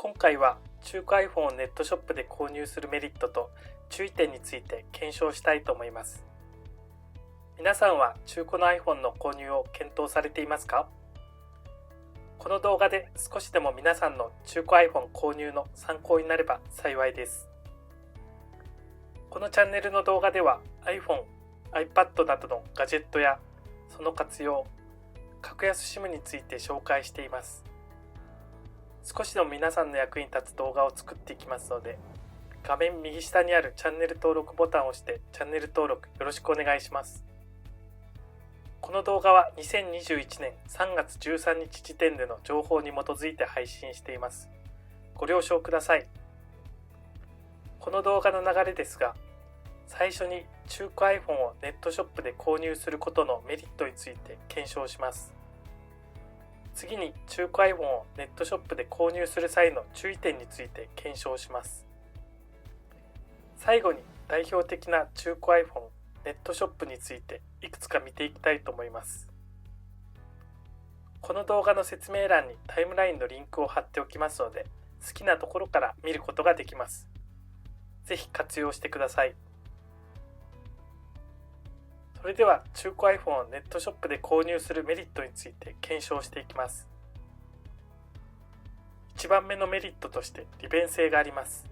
今回は中古 iPhone をネットショップで購入するメリットと注意点について検証したいと思います。皆さんは中古の iPhone の購入を検討されていますか？この動画で少しでも皆さんの中古 iPhone 購入の参考になれば幸いです。このチャンネルの動画では iPhone、iPad などのガジェットやその活用、格安 SIM について紹介しています。少しでも皆さんの役に立つ動画を作っていきますので、画面右下にあるチャンネル登録ボタンを押してチャンネル登録よろしくお願いします。この動画は2021年3月13日時点での情報に基づいて配信しています。ご了承ください。この動画の流れですが、最初に中古 iPhone をネットショップで購入することのメリットについて検証します。次に中古 iPhone をネットショップで購入する際の注意点について検証します。最後に代表的な中古 iPhone ネットショップについていくつか見ていきたいと思います。この動画の説明欄にタイムラインのリンクを貼っておきますので、好きなところから見ることができます。ぜひ活用してください。それでは中古 iPhone をネットショップで購入するメリットについて検証していきます。1番目のメリットとして利便性があります。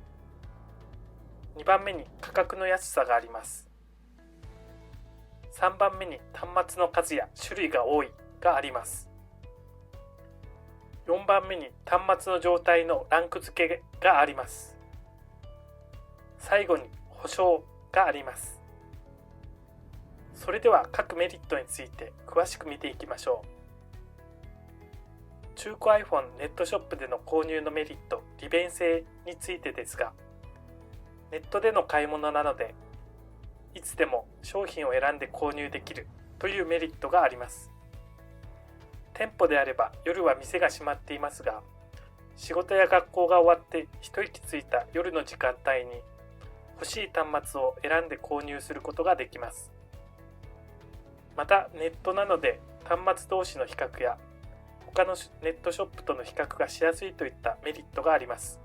2番目に価格の安さがあります。3番目に端末の数や種類が多いがあります。4番目に端末の状態のランク付けがあります。最後に保証があります。それでは各メリットについて詳しく見ていきましょう。中古 iPhone ネットショップでの購入のメリット、利便性についてですが、ネットでの買い物なので、いつでも商品を選んで購入できるというメリットがあります。店舗であれば夜は店が閉まっていますが、仕事や学校が終わって一息ついた夜の時間帯に欲しい端末を選んで購入することができます。またネットなので端末同士の比較や他のネットショップとの比較がしやすいといったメリットがあります。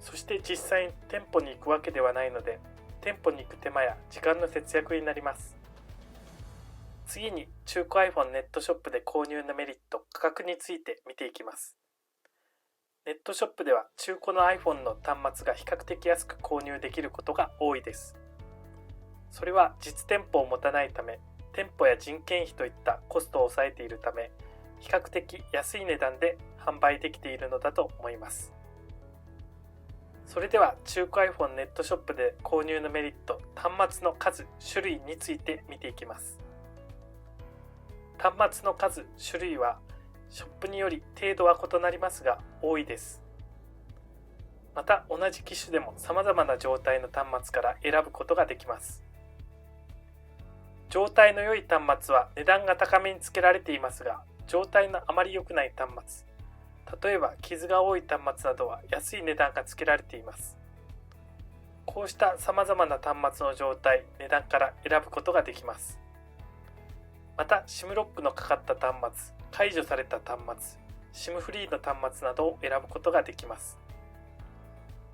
そして実際に店舗に行くわけではないので、店舗に行く手間や時間の節約になります。次に中古 iPhone ネットショップで購入のメリット、価格について見ていきます。ネットショップでは中古の iPhone の端末が比較的安く購入できることが多いです。それは実店舗を持たないため、店舗や人件費といったコストを抑えているため、比較的安い値段で販売できているのだと思います。それでは中古 iPhone ネットショップで購入のメリット、端末の数、種類について見ていきます。端末の数、種類はショップにより程度は異なりますが多いです。また同じ機種でも様々な状態の端末から選ぶことができます。状態の良い端末は値段が高めにつけられていますが、状態のあまり良くない端末、例えば傷が多い端末などは安い値段がつけられています。こうした様々な端末の状態、値段から選ぶことができます。また SIM ロックのかかった端末、解除された端末、SIM フリーの端末などを選ぶことができます。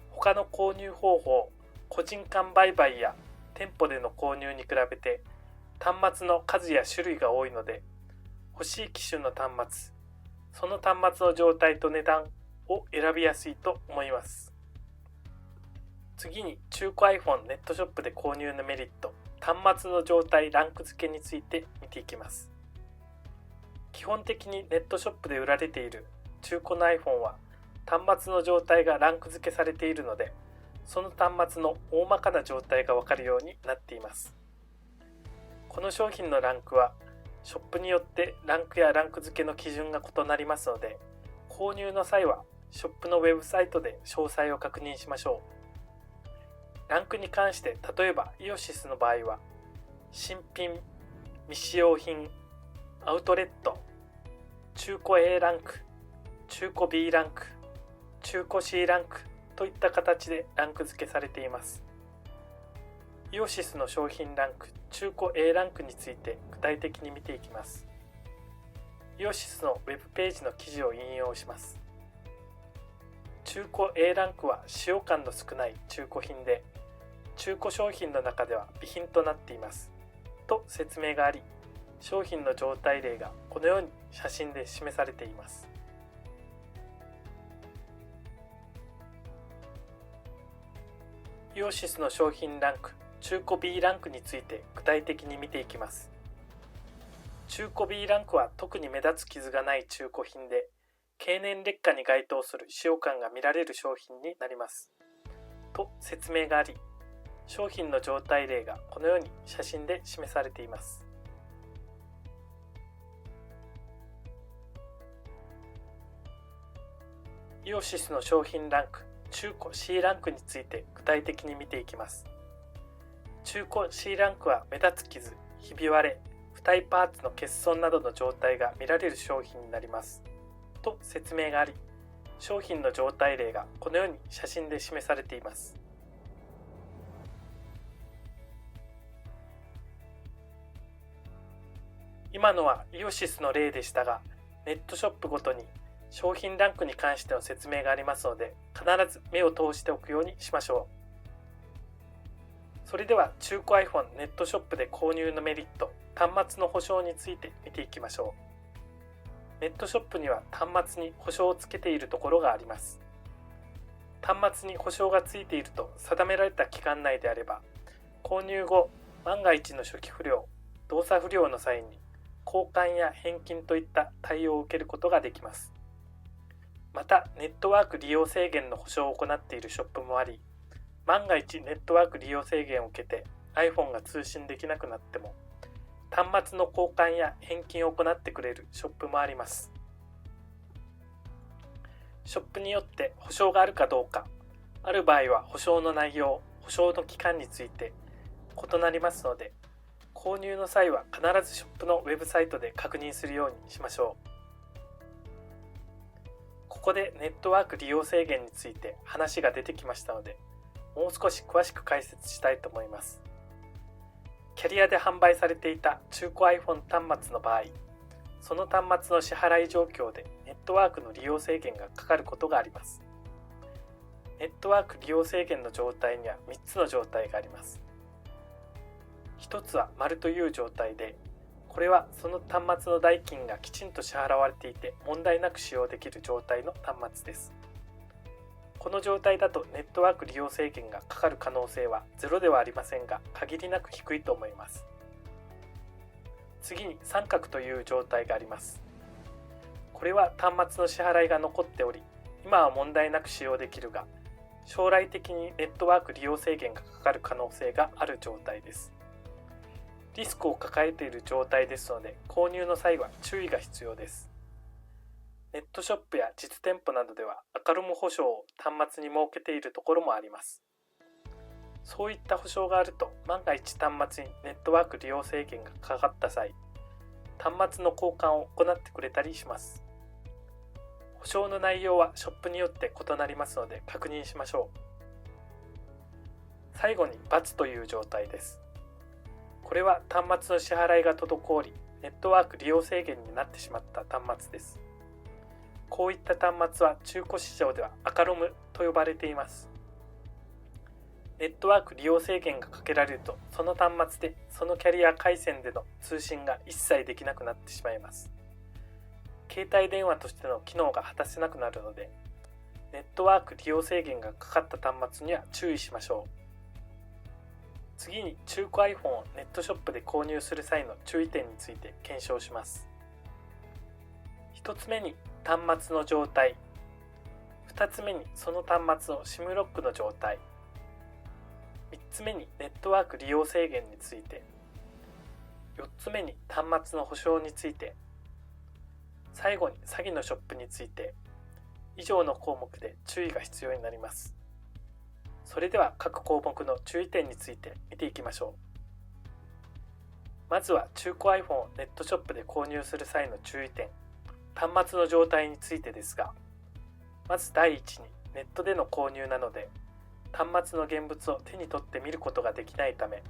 他の購入方法、個人間売買や店舗での購入に比べて端末の数や種類が多いので、欲しい機種の端末、その端末の状態と値段を選びやすいと思います。次に中古 iPhone ネットショップで購入のメリット、端末の状態ランク付けについて見ていきます。基本的にネットショップで売られている中古の iPhone は端末の状態がランク付けされているので、その端末の大まかな状態がわかるようになっています。この商品のランクはショップによってランクやランク付けの基準が異なりますので、購入の際はショップのウェブサイトで詳細を確認しましょう。ランクに関して、例えばイオシスの場合は新品、未使用品、アウトレット、中古 A ランク、中古 B ランク、中古 C ランクといった形でランク付けされています。イオシスの商品ランク、中古 A ランクについて具体的に見ていきます。イオシスのウェブページの記事を引用します。中古 A ランクは使用感の少ない中古品で、中古商品の中では備品となっていますと説明があり、商品の状態例がこのように写真で示されています。イオシスの商品ランク、中古 B ランクについて具体的に見ていきます。中古 B ランクは特に目立つ傷がない中古品で、経年劣化に該当する使用感が見られる商品になります。と説明があり、商品の状態例がこのように写真で示されています。イオシスの商品ランク、中古 C ランクについて具体的に見ていきます。中古 C ランクは目立つ傷、ひび割れ、付帯パーツの欠損などの状態が見られる商品になります。と説明があり、商品の状態例がこのように写真で示されています。今のはイオシスの例でしたが、ネットショップごとに商品ランクに関しての説明がありますので、必ず目を通しておくようにしましょう。それでは中古 iPhone ネットショップで購入のメリット、端末の保証について見ていきましょう。ネットショップには端末に保証をつけているところがあります。端末に保証がついていると定められた期間内であれば、購入後、万が一の初期不良、動作不良の際に交換や返金といった対応を受けることができます。また、ネットワーク利用制限の保証を行っているショップもあり、万が一ネットワーク利用制限を受けて iPhone が通信できなくなっても、端末の交換や返金を行ってくれるショップもあります。ショップによって保証があるかどうか、ある場合は保証の内容、保証の期間について異なりますので、購入の際は必ずショップのウェブサイトで確認するようにしましょう。ここでネットワーク利用制限について話が出てきましたので、もう少し詳しく解説したいと思います。キャリアで販売されていた中古 iPhone 端末の場合、その端末の支払い状況でネットワークの利用制限がかかることがあります。ネットワーク利用制限の状態には3つの状態があります。1つは丸という状態で、これはその端末の代金がきちんと支払われていて問題なく使用できる状態の端末です。この状態だとネットワーク利用制限がかかる可能性はゼロではありませんが、限りなく低いと思います。次に三角という状態があります。これは端末の支払いが残っており、今は問題なく使用できるが、将来的にネットワーク利用制限がかかる可能性がある状態です。リスクを抱えている状態ですので、購入の際は注意が必要です。ネットショップや実店舗などではアルム保証を端末に設けているところもあります。そういった保証があると、万が一端末にネットワーク利用制限がかかった際、端末の交換を行ってくれたりします。保証の内容はショップによって異なりますので確認しましょう。最後に×という状態です。これは端末の支払いが滞り、ネットワーク利用制限になってしまった端末です。こういった端末は中古市場ではアカロムと呼ばれています。ネットワーク利用制限がかけられると、その端末でそのキャリア回線での通信が一切できなくなってしまいます。携帯電話としての機能が果たせなくなるので、ネットワーク利用制限がかかった端末には注意しましょう。次に中古 iPhone をネットショップで購入する際の注意点について検証します。1つ目に端末の状態、2つ目にその端末の SIM ロックの状態、3つ目にネットワーク利用制限について、4つ目に端末の保証について、最後に詐欺のショップについて、以上の項目で注意が必要になります。それでは各項目の注意点について見ていきましょう。まずは中古 iPhone をネットショップで購入する際の注意点、端末の状態についてですが、まず第一にネットでの購入なので、端末の現物を手に取って見ることができないため、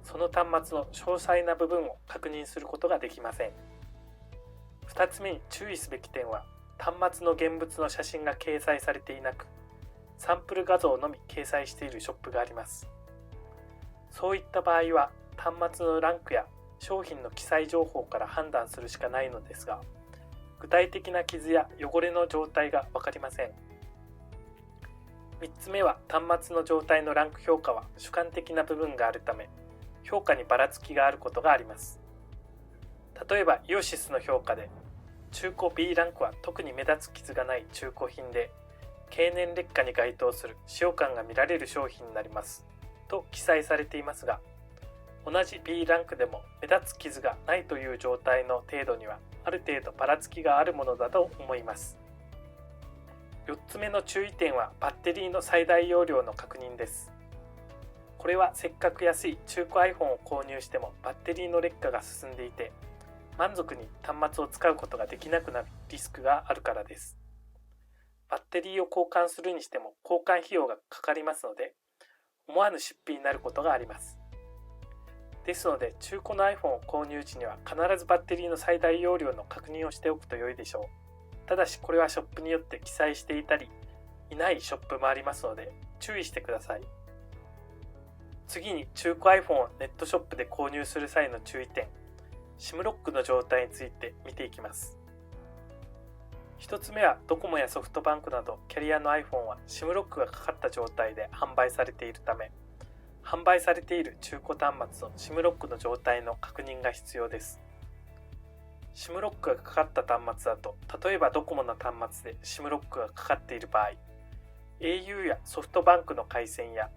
その端末の詳細な部分を確認することができません。2つ目に注意すべき点は、端末の現物の写真が掲載されていなく、サンプル画像のみ掲載しているショップがあります。そういった場合は、端末のランクや商品の記載情報から判断するしかないのですが、具体的な傷や汚れの状態が分かりません。3つ目は、端末の状態のランク評価は主観的な部分があるため、評価にばらつきがあることがあります。例えば、イオシスの評価で、中古 B ランクは特に目立つ傷がない中古品で、経年劣化に該当する使用感が見られる商品になりますと記載されていますが、同じ B ランクでも目立つ傷がないという状態の程度にはある程度ばらつきがあるものだと思います。4つ目の注意点はバッテリーの最大容量の確認です。これはせっかく安い中古 iPhone を購入してもバッテリーの劣化が進んでいて、満足に端末を使うことができなくなるリスクがあるからです。バッテリーを交換するにしても交換費用がかかりますので、思わぬ出費になることがあります。ですので、中古の iPhone を購入時には必ずバッテリーの最大容量の確認をしておくと良いでしょう。ただしこれはショップによって記載していたりいないショップもありますので注意してください。次に中古 iPhone をネットショップで購入する際の注意点、SIM ロックの状態について見ていきます。1つ目は、ドコモやソフトバンクなどキャリアの iPhone は SIM ロックがかかった状態で販売されているため、販売されている中古端末の SIM ロックの状態の確認が必要です。SIM ロックがかかった端末だと、例えばドコモの端末で SIM ロックがかかっている場合、au やソフトバンクの回線や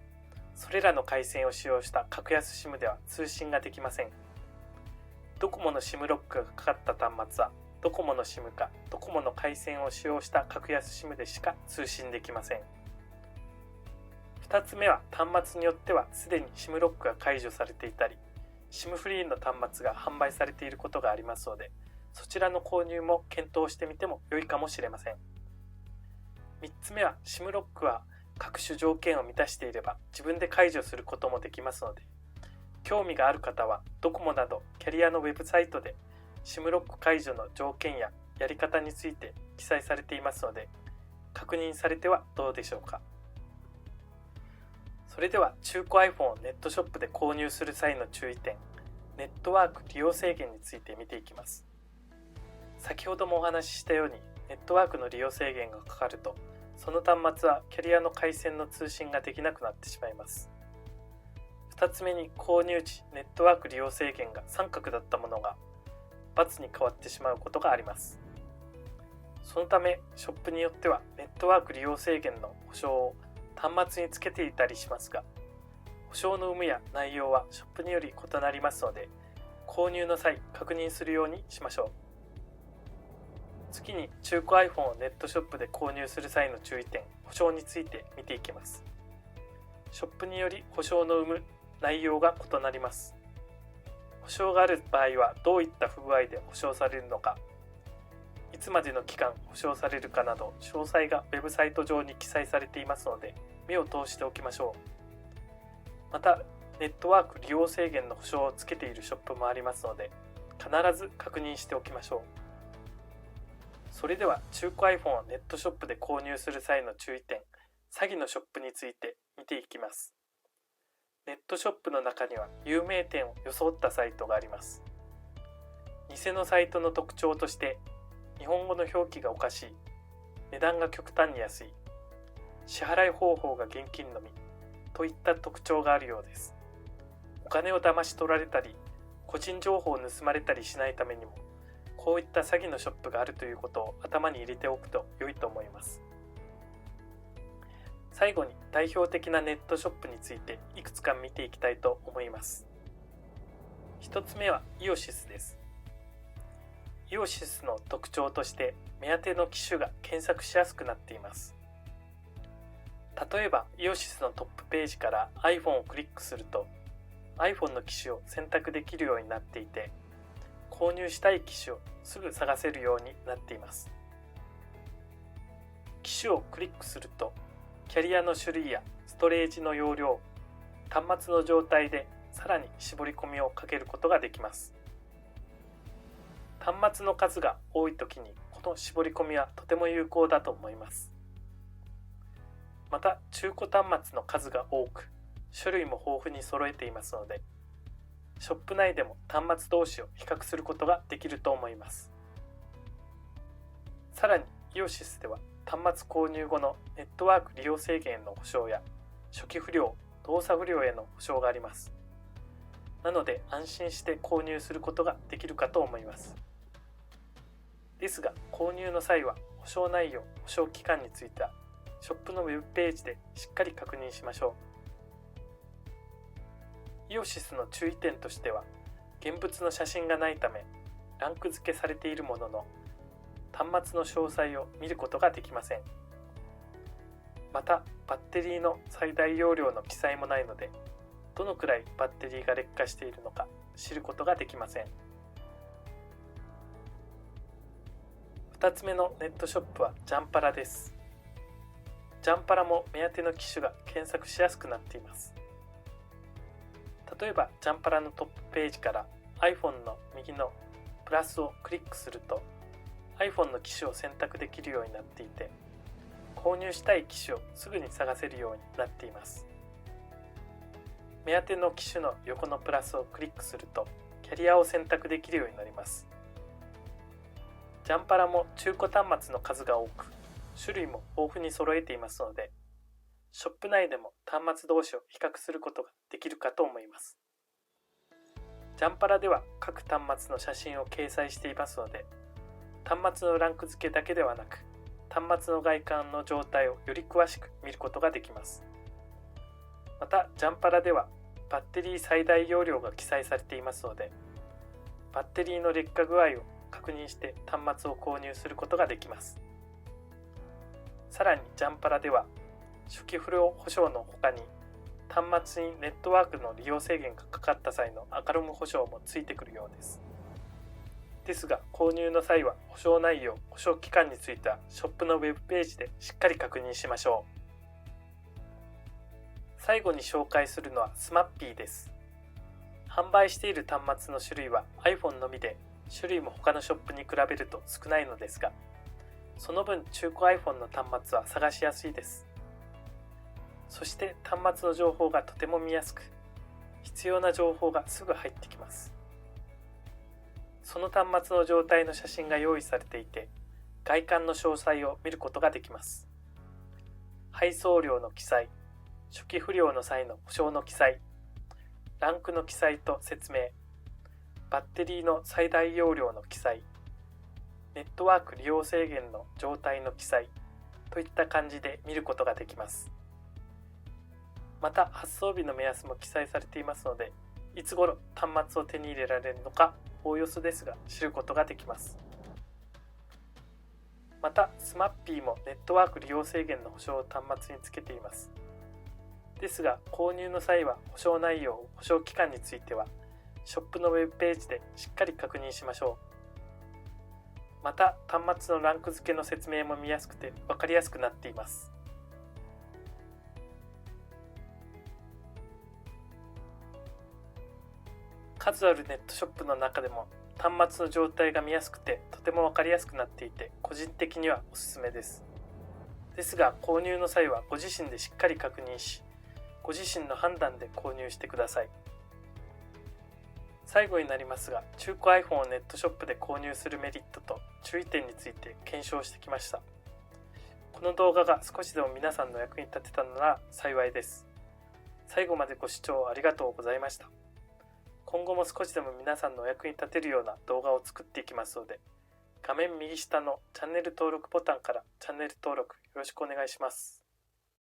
それらの回線を使用した格安 SIM では通信ができません。ドコモの SIM ロックがかかった端末はドコモの SIM かドコモの回線を使用した格安 SIM でしか通信できません。2つ目は、端末によってはすでに SIM ロックが解除されていたり SIM フリーの端末が販売されていることがありますので、そちらの購入も検討してみても良いかもしれません。3つ目は、 SIM ロックは各種条件を満たしていれば自分で解除することもできますので、興味がある方はドコモなどキャリアのウェブサイトで SIM ロック解除の条件ややり方について記載されていますので、確認されてはどうでしょうか。それでは、中古 iPhone をネットショップで購入する際の注意点、ネットワーク利用制限について見ていきます。先ほどもお話ししたように、ネットワークの利用制限がかかると、その端末はキャリアの回線の通信ができなくなってしまいます。2つ目に、購入時ネットワーク利用制限が三角だったものが×に変わってしまうことがあります。そのため、ショップによってはネットワーク利用制限の保証を端末につけていたりしますが、保証の有無や内容はショップにより異なりますので、購入の際確認するようにしましょう。次に、中古 iPhone をネットショップで購入する際の注意点、保証について見ていきます。ショップにより保証の有無、内容が異なります。保証がある場合はどういった不具合で保証されるのか、いつまでの期間保証されるかなど詳細がウェブサイト上に記載されていますので、目を通しておきましょう。また、ネットワーク利用制限の保証をつけているショップもありますので、必ず確認しておきましょう。それでは、中古 iPhone をネットショップで購入する際の注意点、詐欺のショップについて見ていきます。ネットショップの中には有名店を装ったサイトがあります。偽のサイトの特徴として、日本語の表記がおかしい、値段が極端に安い、支払い方法が現金のみといった特徴があるようです。お金を騙し取られたり、個人情報を盗まれたりしないためにも、こういった詐欺のショップがあるということを頭に入れておくと良いと思います。最後に、代表的なネットショップについていくつか見ていきたいと思います。1つ目はイオシスです。イオシスの特徴として、目当ての機種が検索しやすくなっています。例えば、イオシスのトップページから iPhone をクリックすると iPhone の機種を選択できるようになっていて、購入したい機種をすぐ探せるようになっています。機種をクリックすると、キャリアの種類やストレージの容量、端末の状態でさらに絞り込みをかけることができます。端末の数が多いときにこの絞り込みはとても有効だと思います。また中古端末の数が多く、種類も豊富に揃えていますので、ショップ内でも端末同士を比較することができると思います。さらにイオシスでは端末購入後のネットワーク利用制限への保証や初期不良、動作不良への保証があります。なので安心して購入することができるかと思います。ですが購入の際は保証内容、保証期間についてはショップのウェブページでしっかり確認しましょう。イオシスの注意点としては、現物の写真がないためランク付けされているものの端末の詳細を見ることができません。またバッテリーの最大容量の記載もないので、どのくらいバッテリーが劣化しているのか知ることができません。2つ目のネットショップはジャンパラです。ジャンパラも目当ての機種が検索しやすくなっています。例えばジャンパラのトップページから iPhone の右のプラスをクリックすると iPhone の機種を選択できるようになっていて、購入したい機種をすぐに探せるようになっています。目当ての機種の横のプラスをクリックするとキャリアを選択できるようになります。ジャンパラも中古端末の数が多く、種類も豊富に揃えていますので、ショップ内でも端末同士を比較することができるかと思います。ジャンパラでは各端末の写真を掲載していますので、端末のランク付けだけではなく、端末の外観の状態をより詳しく見ることができます。またジャンパラではバッテリー最大容量が記載されていますので、バッテリーの劣化具合を確認して端末を購入することができます。さらにジャンパラでは初期不良保証の他に、端末にネットワークの利用制限がかかった際のアカロム保証もついてくるようです。ですが購入の際は保証内容、保証期間についてはショップのウェブページでしっかり確認しましょう。最後に紹介するのはスマッピーです。販売している端末の種類は iPhone のみで、種類も他のショップに比べると少ないのですが、その分中古 iPhone の端末は探しやすいです。そして端末の情報がとても見やすく、必要な情報がすぐ入ってきます。その端末の状態の写真が用意されていて、外観の詳細を見ることができます。配送料の記載、初期不良の際の保証の記載、ランクの記載と説明、バッテリーの最大容量の記載、ネットワーク利用制限の状態の記載といった感じで見ることができます。また発送日の目安も記載されていますので、いつ頃端末を手に入れられるのかおおよそですが知ることができます。またスマッピーもネットワーク利用制限の保証を端末につけています。ですが購入の際は保証内容、保証期間についてはショップのウェブページでしっかり確認しましょう。また端末のランク付けの説明も見やすくて分かりやすくなっています。数あるネットショップの中でも端末の状態が見やすくてとても分かりやすくなっていて、個人的にはおすすめです。ですが購入の際はご自身でしっかり確認し、ご自身の判断で購入してください。最後になりますが、中古 iPhone をネットショップで購入するメリットと注意点について検証してきました。この動画が少しでも皆さんの役に立てたなら幸いです。最後までご視聴ありがとうございました。今後も少しでも皆さんのお役に立てるような動画を作っていきますので、画面右下のチャンネル登録ボタンからチャンネル登録よろしくお願いします。